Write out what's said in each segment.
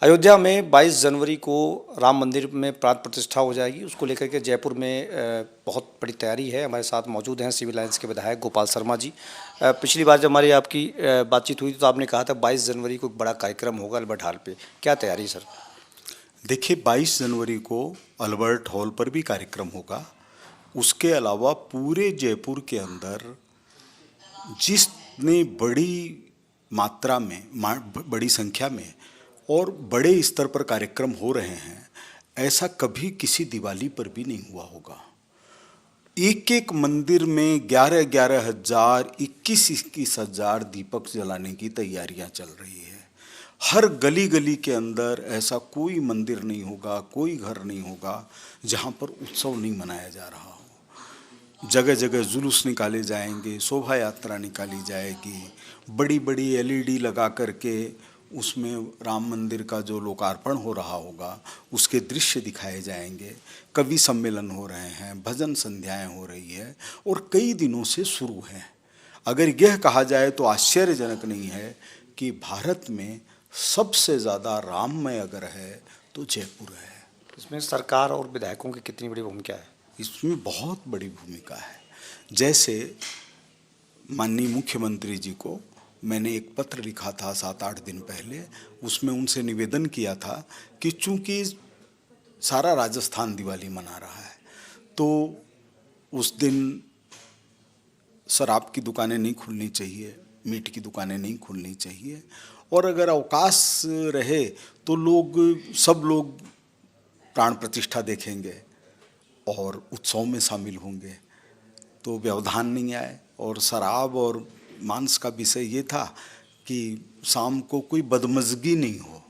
अयोध्या में 22 जनवरी को राम मंदिर में प्राण प्रतिष्ठा हो जाएगी। उसको लेकर के जयपुर में बहुत बड़ी तैयारी है। हमारे साथ मौजूद हैं सिविल लाइंस के विधायक गोपाल शर्मा जी। पिछली बार जब हमारी आपकी बातचीत हुई तो आपने कहा था 22 जनवरी को एक बड़ा कार्यक्रम होगा अल्बर्ट हॉल पे। क्या तैयारी सर? देखिए, 22 जनवरी को अल्बर्ट हॉल पर भी कार्यक्रम होगा। उसके अलावा पूरे जयपुर के अंदर जितनी बड़ी मात्रा में बड़ी संख्या में और बड़े स्तर पर कार्यक्रम हो रहे हैं, ऐसा कभी किसी दिवाली पर भी नहीं हुआ होगा। एक एक मंदिर में 11-11 हजार, 21-21 हजार दीपक जलाने की तैयारियां चल रही है। हर गली गली के अंदर ऐसा कोई मंदिर नहीं होगा, कोई घर नहीं होगा जहां पर उत्सव नहीं मनाया जा रहा हो। जगह जगह जुलूस निकाले जाएंगे, शोभा यात्रा निकाली जाएगी, बड़ी बड़ी एलईडी लगा करके उसमें राम मंदिर का जो लोकार्पण हो रहा होगा उसके दृश्य दिखाए जाएंगे। कवि सम्मेलन हो रहे हैं, भजन संध्याएं हो रही है और कई दिनों से शुरू है। अगर यह कहा जाए तो आश्चर्यजनक नहीं है कि भारत में सबसे ज़्यादा राममय अगर है तो जयपुर है। इसमें सरकार और विधायकों की कितनी बड़ी भूमिका है? इसमें बहुत बड़ी भूमिका है। जैसे माननीय मुख्यमंत्री जी को मैंने एक पत्र लिखा था 7-8 दिन पहले। उसमें उनसे निवेदन किया था कि चूंकि सारा राजस्थान दिवाली मना रहा है तो उस दिन शराब की दुकानें नहीं खुलनी चाहिए, मीट की दुकानें नहीं खुलनी चाहिए, और अगर अवकाश रहे तो सब लोग प्राण प्रतिष्ठा देखेंगे और उत्सव में शामिल होंगे, तो व्यवधान नहीं आए। और शराब और मांस का विषय ये था कि शाम को कोई बदमज़गी नहीं हो।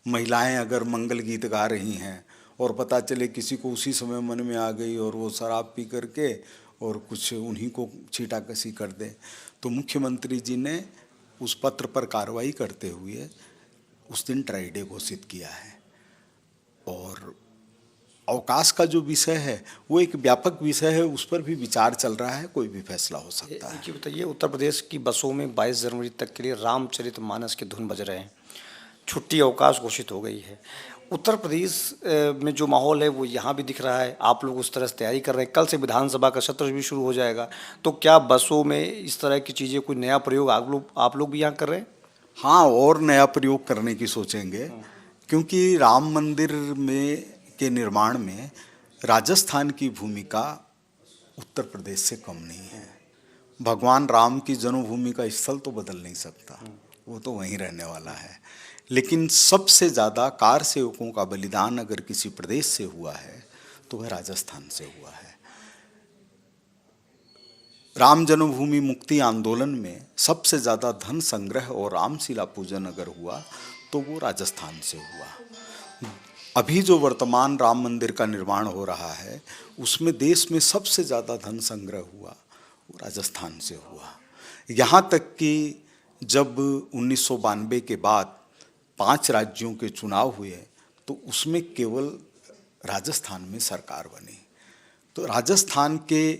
महिलाएं अगर मंगल गीत गा रही हैं और पता चले किसी को उसी समय मन में आ गई और वो शराब पी करके और कुछ उन्हीं को छीटाकशी कर दे, तो मुख्यमंत्री जी ने उस पत्र पर कार्रवाई करते हुए उस दिन ड्राई डे घोषित किया है। और अवकाश का जो विषय है वो एक व्यापक विषय है, उस पर भी विचार चल रहा है, कोई भी फैसला हो सकता है। ये बताइए, उत्तर प्रदेश की बसों में 22 जनवरी तक के लिए रामचरितमानस के धुन बज रहे हैं, छुट्टी अवकाश घोषित हो गई है। उत्तर प्रदेश में जो माहौल है वो यहाँ भी दिख रहा है। आप लोग उस तरह से तैयारी कर रहे हैं। कल से विधानसभा का सत्र भी शुरू हो जाएगा, तो क्या बसों में इस तरह की चीज़ें, कोई नया प्रयोग आप लोग भी यहाँ कर रहे हैं? हाँ, और नया प्रयोग करने की सोचेंगे, क्योंकि राम मंदिर में के निर्माण में राजस्थान की भूमिका उत्तर प्रदेश से कम नहीं है। भगवान राम की जन्मभूमि का स्थल तो बदल नहीं सकता, वो तो वहीं रहने वाला है। लेकिन सबसे ज़्यादा कार सेवकों का बलिदान अगर किसी प्रदेश से हुआ है तो वह राजस्थान से हुआ है। राम जन्मभूमि मुक्ति आंदोलन में सबसे ज़्यादा धन संग्रह और रामशिला पूजन अगर हुआ तो वो राजस्थान से हुआ। अभी जो वर्तमान राम मंदिर का निर्माण हो रहा है उसमें देश में सबसे ज़्यादा धन संग्रह हुआ वो राजस्थान से हुआ। यहाँ तक कि जब 1992 के बाद 5 राज्यों के चुनाव हुए तो उसमें केवल राजस्थान में सरकार बनी। तो राजस्थान के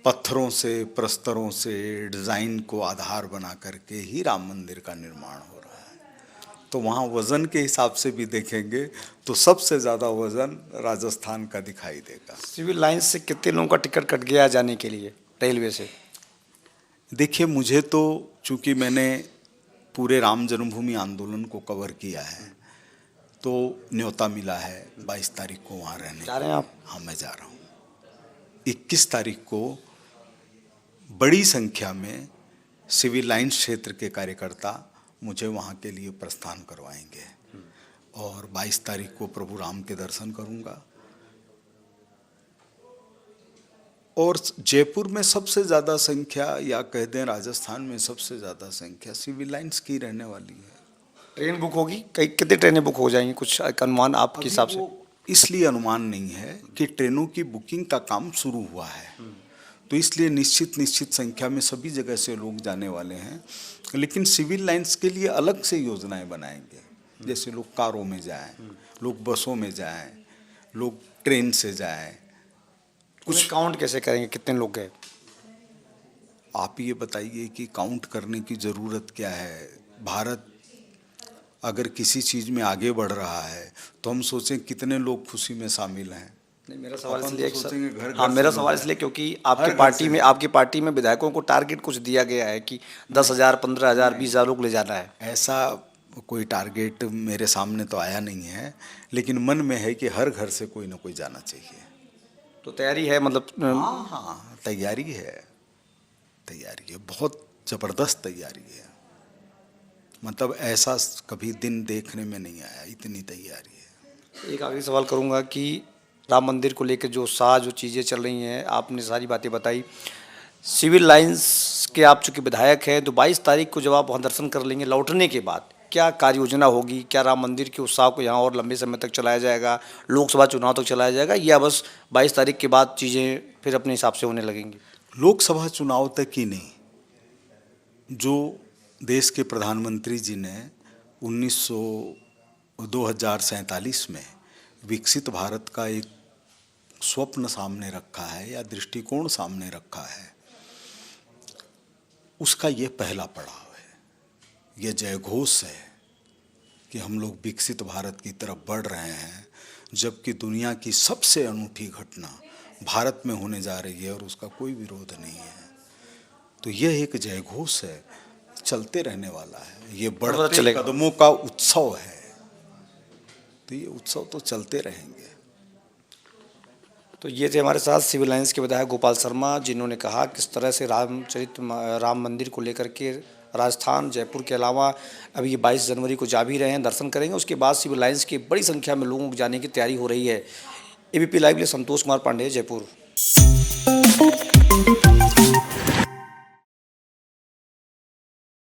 पत्थरों से, प्रस्तरों से, डिज़ाइन को आधार बना करके ही राम मंदिर का निर्माण हो रहा है। तो वहाँ वज़न के हिसाब से भी देखेंगे तो सबसे ज़्यादा वज़न राजस्थान का दिखाई देगा। सिविल लाइन्स से कितने लोगों का टिकट कट गया जाने के लिए रेलवे से? देखिए, मुझे तो चूँकि मैंने पूरे राम जन्मभूमि आंदोलन को कवर किया है तो न्योता मिला है 22 तारीख को वहाँ रहने। जा रहे हैं आप? हाँ, मैं जा रहा हूँ। 21 तारीख को बड़ी संख्या में सिविल लाइंस क्षेत्र के कार्यकर्ता मुझे वहाँ के लिए प्रस्थान करवाएंगे और 22 तारीख को प्रभु राम के दर्शन करूँगा। और जयपुर में सबसे ज़्यादा संख्या, या कह दें राजस्थान में सबसे ज़्यादा संख्या सिविल लाइंस की रहने वाली है। ट्रेन बुक होगी? कितनी ट्रेनें बुक हो जाएंगी, कुछ अनुमान आपके हिसाब से? इसलिए अनुमान नहीं है कि ट्रेनों की बुकिंग का काम शुरू हुआ है, तो इसलिए निश्चित संख्या में सभी जगह से लोग जाने वाले हैं। लेकिन सिविल लाइंस के लिए अलग से योजनाएं बनाएंगे, जैसे लोग कारों में जाएं, लोग बसों में जाएं, लोग ट्रेन से जाएं। कुछ काउंट कैसे करेंगे, कितने लोग गए? आप ये बताइए कि काउंट करने की ज़रूरत क्या है। भारत अगर किसी चीज़ में आगे बढ़ रहा है तो हम सोचें कितने लोग खुशी में शामिल हैं। नहीं, मेरा सवाल अपन इसलिए तो सोचेंगे घर हाँ घर मेरा से सवाल लोग इसलिए हैं। क्योंकि हर घर से है। आपकी पार्टी में विधायकों को टारगेट कुछ दिया गया है कि 10,000, 15,000, 20,000 लोग ले जाना है। ऐसा कोई टारगेट मेरे सामने तो आया नहीं है, लेकिन मन में है कि हर घर से कोई ना कोई जाना चाहिए। तो तैयारी है मतलब हाँ हाँ, तैयारी है, बहुत ज़बरदस्त तैयारी है। मतलब ऐसा कभी दिन देखने में नहीं आया, इतनी तैयारी है। एक आखिरी सवाल करूंगा कि राम मंदिर को लेकर जो चीज़ें चल रही हैं, आपने सारी बातें बताई। सिविल लाइंस के आप चूँकि विधायक हैं, तो 22 तारीख को जब आप वहाँ दर्शन कर लेंगे, लौटने के बाद क्या कार्य योजना होगी? क्या राम मंदिर के उत्साह को यहाँ और लंबे समय तक चलाया जाएगा, लोकसभा चुनाव तक चलाया जाएगा, या बस 22 तारीख के बाद चीज़ें फिर अपने हिसाब से होने लगेंगी? लोकसभा चुनाव तक ही नहीं, जो देश के प्रधानमंत्री जी ने 2047 में विकसित भारत का एक स्वप्न सामने रखा है या दृष्टिकोण सामने रखा है, उसका ये पहला पड़ाव है। ये जयघोष है कि हम लोग विकसित भारत की तरफ बढ़ रहे हैं, जबकि दुनिया की सबसे अनूठी घटना भारत में होने जा रही है और उसका कोई विरोध नहीं है। तो यह एक जयघोष है, चलते रहने वाला है। ये बढ़ते कदमों का उत्सव है, तो ये उत्सव तो चलते रहेंगे। तो ये थे हमारे साथ सिविल लाइंस के विधायक गोपाल शर्मा, जिन्होंने कहा किस तरह से राम मंदिर को लेकर के राजस्थान, जयपुर के अलावा अभी ये 22 जनवरी को जा भी रहे हैं, दर्शन करेंगे। उसके बाद सिविल लाइंस की बड़ी संख्या में लोगों को जाने की तैयारी हो रही है। एबीपी लाइव के लिए संतोष कुमार पांडे, जयपुर।